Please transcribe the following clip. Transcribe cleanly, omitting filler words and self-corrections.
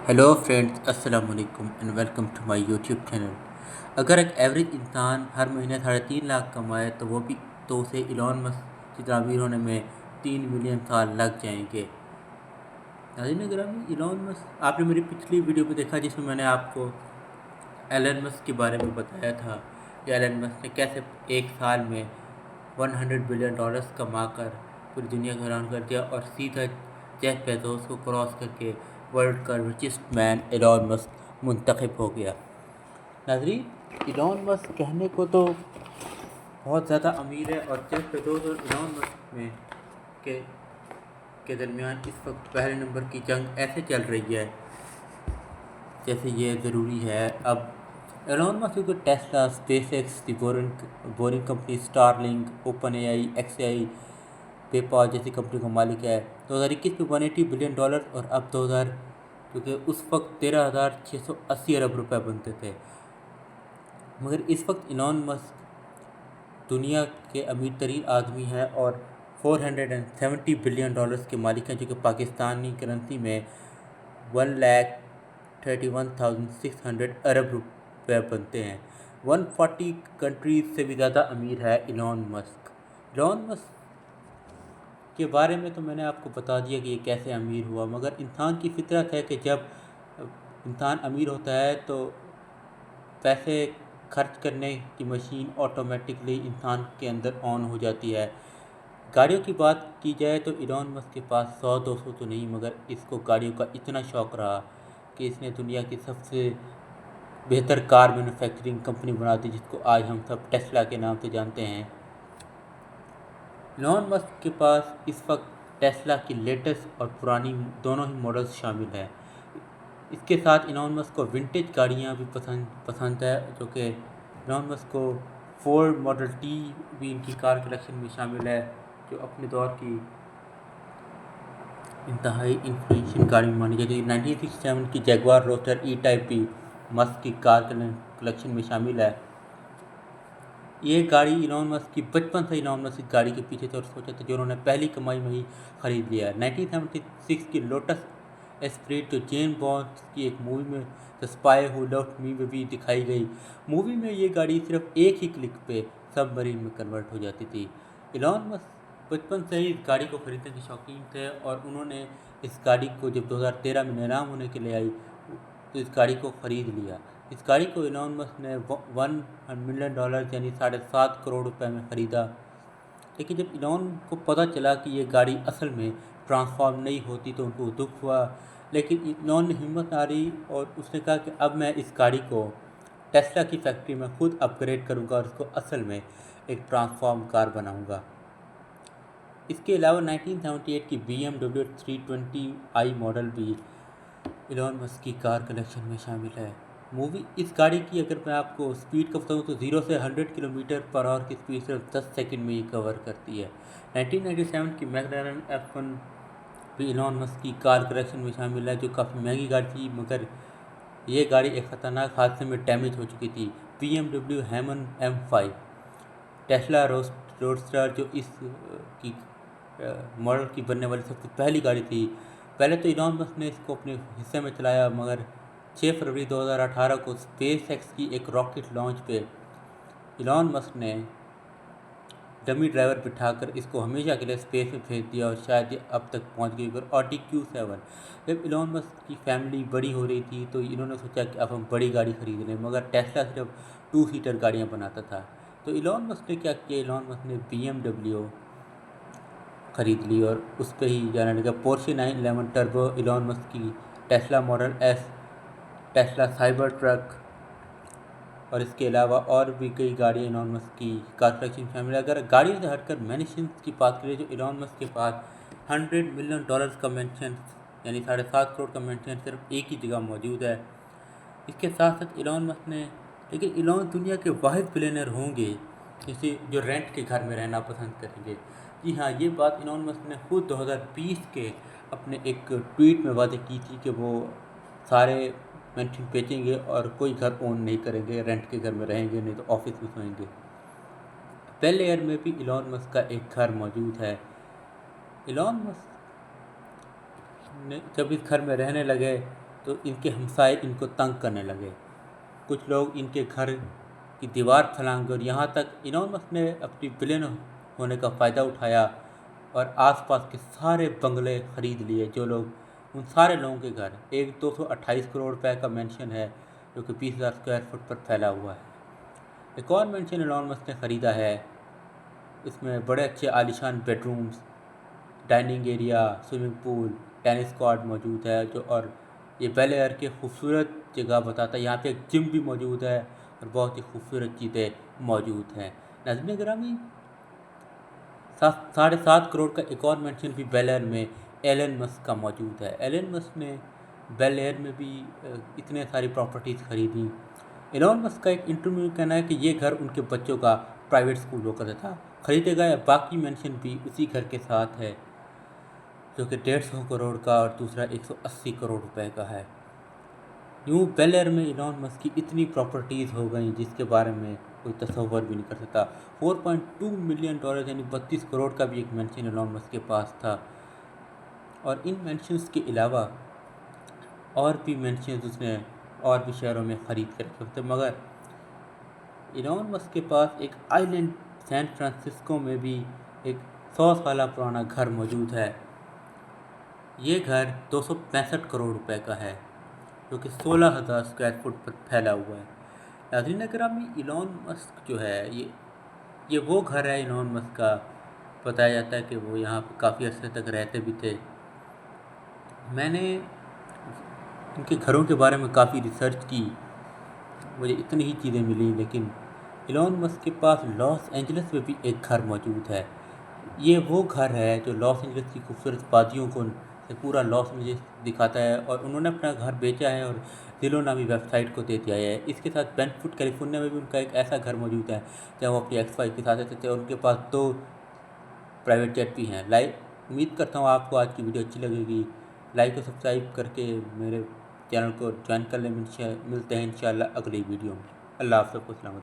Hello friends, السلام علیکم and welcome to my YouTube channel. اگر ایک ایوریج انسان ہر مہینے 3.5 لاکھ کمائے تو اسے ایلون مسک کی تعمیر ہونے میں 3 ملین سال لگ جائیں گے۔ ناظرین گرامی، ایلون مسک آپ نے میری پچھلی ویڈیو پہ دیکھا جس میں میں نے آپ کو ایلن مسک کے بارے میں بتایا تھا کہ ایلن مسک نے کیسے ایک سال میں $100 بلین کما کر پوری دنیا کو حیران کر دیا اور سیدھا جیف بیزوس کو کراس کر کے ورلڈ کا ریچسٹ مین ایلون مسک منتخب ہو گیا۔ ناظرین، ایلون مسک کہنے کو تو بہت زیادہ امیر ہے، اور جیف بیزوس اور ایلون مسک کے درمیان اس وقت پہلے نمبر کی جنگ ایسے چل رہی ہے جیسے یہ ضروری ہے۔ اب ایلون مسک کو Tesla, Space X, the Boring company, Starlink, Open A I, X A I, PayPal جیسی کمپنی کا مالک ہے۔ 2021 میں $180 بلین اور اب کیونکہ اس وقت 13,680 ارب روپے بنتے تھے۔ مگر اس وقت ایلون مسک دنیا کے امیر ترین آدمی ہے اور $470 بلین کے مالک ہیں، جو کہ پاکستانی کرنسی میں 1,31,600 ارب روپے بنتے ہیں۔ 140 کنٹریز سے بھی زیادہ امیر ہے ایلون مسک۔ ایلون مسک کے بارے میں تو میں نے آپ کو بتا دیا کہ یہ کیسے امیر ہوا، مگر انسان کی فطرت ہے کہ جب انسان امیر ہوتا ہے تو پیسے خرچ کرنے کی مشین آٹومیٹکلی انسان کے اندر آن ہو جاتی ہے۔ گاڑیوں کی بات کی جائے تو ایلون مسک کے پاس 100-200 تو نہیں، مگر اس کو گاڑیوں کا اتنا شوق رہا کہ اس نے دنیا کی سب سے بہتر کار مینوفیکچرنگ کمپنی بنا دی، جس کو آج ہم سب ٹیسلا کے نام سے جانتے ہیں۔ ایلون مسک کے پاس اس وقت ٹیسلا کی لیٹسٹ اور پرانی دونوں ہی ماڈلز شامل ہیں۔ اس کے ساتھ ایلون مسک کو ونٹیج گاڑیاں بھی پسند ہے، جو کہ ایلون مسک کو فورڈ ماڈل ٹی بھی ان کی کار کلیکشن میں شامل ہے، جو اپنے دور کی انتہائی انفلوئنشل گاڑی مانی جاتی ہے۔ 1967 کی جیگوار روسٹر ای ٹائپ بھی مسک کی کار کلیکشن میں شامل ہے۔ یہ گاڑی ایلون مسک کی بچپن سے ایلون مسک گاڑی کے پیچھے تھے اور سوچا تھا جو انہوں نے پہلی کمائی میں ہی خرید لیا ہے۔ 1976 کی لوٹس اسپرٹ، جو جیم بانڈ کی ایک مووی میں دی اسپائی ہو لوڈ می میں بھی دکھائی گئی، مووی میں یہ گاڑی صرف ایک ہی کلک پہ سب مرین میں کنورٹ ہو جاتی تھی۔ ایلون مسک بچپن سے ہی اس گاڑی کو خریدنے کے شوقین تھے، اور انہوں نے اس گاڑی کو جب 2013 میں نیلام ہونے کے لیے آئی تو اس گاڑی کو خرید لیا۔ اس گاڑی کو ایلون مسک نے $1 ملین یعنی 7.5 کروڑ روپے میں خریدا، لیکن جب ایلون کو پتہ چلا کہ یہ گاڑی اصل میں ٹرانسفارم نہیں ہوتی تو ان کو دکھ ہوا، لیکن ایلون نے ہمت ہاری اور اس نے کہا کہ اب میں اس گاڑی کو ٹیسلا کی فیکٹری میں خود اپ گریڈ کروں گا اور اس کو اصل میں ایک ٹرانسفارم کار بناؤں گا۔ اس کے علاوہ 1978 کی BMW 320i ماڈل بھی ایلون مسک کی کار کلیکشن میں شامل ہے۔ اس گاڑی کی اگر میں آپ کو سپیڈ کا بتاؤں تو 0 سے 100 کلومیٹر پر آور کی سپیڈ صرف 10 سیکنڈ میں یہ کور کرتی ہے۔ 1997 کی میکلارن F1 بھی ایلون مسک کی کار کلیکشن میں شامل ہے، جو کافی مہنگی گاڑی تھی، مگر یہ گاڑی ایک خطرناک حادثے میں ڈیمیج ہو چکی تھی۔ BMW human M5 Tesla Roadster, جو اس کی ماڈل کی بننے والی سب سے پہلی گاڑی تھی۔ پہلے تو ایلون مسک نے اس کو اپنے حصے میں چلایا، مگر 6 فروری 2018 کو اسپیس ایکس کی ایک راکٹ لانچ پہ ایلون مسک نے ڈمی ڈرائیور بٹھا کر اس کو ہمیشہ کے لیے اسپیس میں بھیج دیا، اور شاید یہ اب تک پہنچ گئی۔ پر Audi Q7 جب ایلون مسک کی فیملی بڑی ہو رہی تھی تو انہوں نے سوچا کہ اب ہم بڑی گاڑی خرید لیں، مگر ٹیسلا صرف 2 سیٹر گاڑیاں بناتا تھا۔ تو ایلون مسک نے کیا کیا، ایلون مسک نے BMW خرید لی اور اس پہ ہی جانے لگا۔ پورشے 911 ٹربو ایلون مسک کی، Tesla Model S, Tesla Cybertruck, اور اس کے علاوہ اور بھی کئی گاڑیاں ایلون مسک کی کار کلیکشن شامل ہے۔ اگر گاڑیوں سے ہٹ کر مینشنز کی بات کریں جو ایلون مسک کے پاس $100 ملین کا مینشن یعنی 7.5 کروڑ کا مینشن صرف ایک ہی جگہ موجود ہے۔ اس کے ساتھ ساتھ ایلون دنیا کے واحد بلینئر ہوں گے جسے جو رینٹ کے گھر میں رہنا پسند کریں گے۔ جی ہاں، یہ بات ایلون مسک نے خود 2020 کے اپنے ایک ٹویٹ میں وعدے کی تھی کہ وہ سارے مینشن بیچیں گے اور کوئی گھر اون نہیں کریں گے، رینٹ کے گھر میں رہیں گے، نہیں تو آفس میں سوئیں گے۔ بیل ایئر میں بھی ایلون مسک کا ایک گھر موجود ہے۔ ایلون مسک نے جب اس گھر میں رہنے لگے تو ان کے ہمسائے ان کو تنگ کرنے لگے، کچھ لوگ ان کے گھر کی دیوار پھلانگ گئے، اور یہاں تک ایلون مسک نے اپنی بلین ہونے کا فائدہ اٹھایا اور آس پاس کے سارے بنگلے خرید لیے، جو لوگ ان سارے لوگوں کے گھر، ایک 228 کروڑ روپے کا مینشن ہے جو کہ 20,000 اسکوائر فٹ پر پھیلا ہوا ہے۔ ایک اور مینشن ایلون مسک نے خریدا ہے، اس میں بڑے اچھے عالیشان bedrooms, dining area, swimming pool, tennis court موجود ہے، اور یہ بیل ایئر کے خوبصورت جگہ بتاتا ہے۔ یہاں پہ ایک جم بھی موجود ہے اور بہت ہی خوبصورت چیزیں موجود ہیں۔ ناظرین گرامی، 7.5 کروڑ کا ایک اور مینشن بھی بیل ایئر میں ایلن مسک کا موجود ہے۔ ایلن مسک نے بیل ایئر میں بھی اتنے ساری پراپرٹیز خریدی۔ ایلون مسک کا ایک انٹرویو میں کہنا ہے کہ یہ گھر ان کے بچوں کا پرائیویٹ اسکول ہو کر تھا، خریدے گئے باقی مینشن بھی اسی گھر کے ساتھ ہے، جو کہ 150 کروڑ کا اور دوسرا 180 کروڑ روپے کا ہے۔ یوں بیل ایئر میں ایلون مسک کی اتنی پراپرٹیز ہو گئیں جس کے بارے میں کوئی تصور بھی نہیں کر سکتا۔ $4.2 ملین یعنی 32 کروڑ کا بھی ایک مینشن ایلون مسک کے پاس تھا، اور ان مینشنز کے علاوہ اور بھی مینشنز اس نے اور بھی شہروں میں خرید کر رکھے تھے، مگر ایلون مسک کے پاس ایک آئی لینڈ سین فرانسسکو میں بھی ایک 100 سالہ پرانا گھر موجود ہے۔ یہ گھر 265 کروڑ روپے کا ہے، جو کہ 16,000 اسکوائر فٹ پر پھیلا ہوا ہے۔ ناظرین گرامی، ایلون مسک جو ہے یہ وہ گھر ہے ایلون مسک کا، بتایا جاتا ہے کہ وہ یہاں پہ کافی عرصے تک رہتے بھی تھے۔ میں نے ان کے گھروں کے بارے میں کافی ریسرچ کی، مجھے اتنی ہی چیزیں ملی، لیکن ایلون مسک کے پاس لاس اینجلس میں بھی ایک گھر موجود ہے۔ یہ وہ گھر ہے جو لاس اینجلس کی خوبصورت وادیوں کو پورا لاس اینجلس دکھاتا ہے، اور انہوں نے اپنا گھر بیچا ہے اور زیلو نامی ویب سائٹ کو دے دیا ہے۔ اس کے ساتھ بین فوڈ کیلیفورنیا میں بھی ان کا ایک ایسا گھر موجود ہے جہاں وہ اپنی ایکس وائف کے ساتھ رہتے تھے، اور ان کے پاس 2 پرائیویٹ جیٹ بھی ہیں۔ امید کرتا ہوں آپ کو آج کی ویڈیو اچھی لگے گی۔ لائک اور سبسکرائب کر کے میرے چینل کو جوائن کر لیں۔ ملتے ہیں انشاءاللہ اگلی ویڈیو میں۔ اللہ آپ سب کو سلامت۔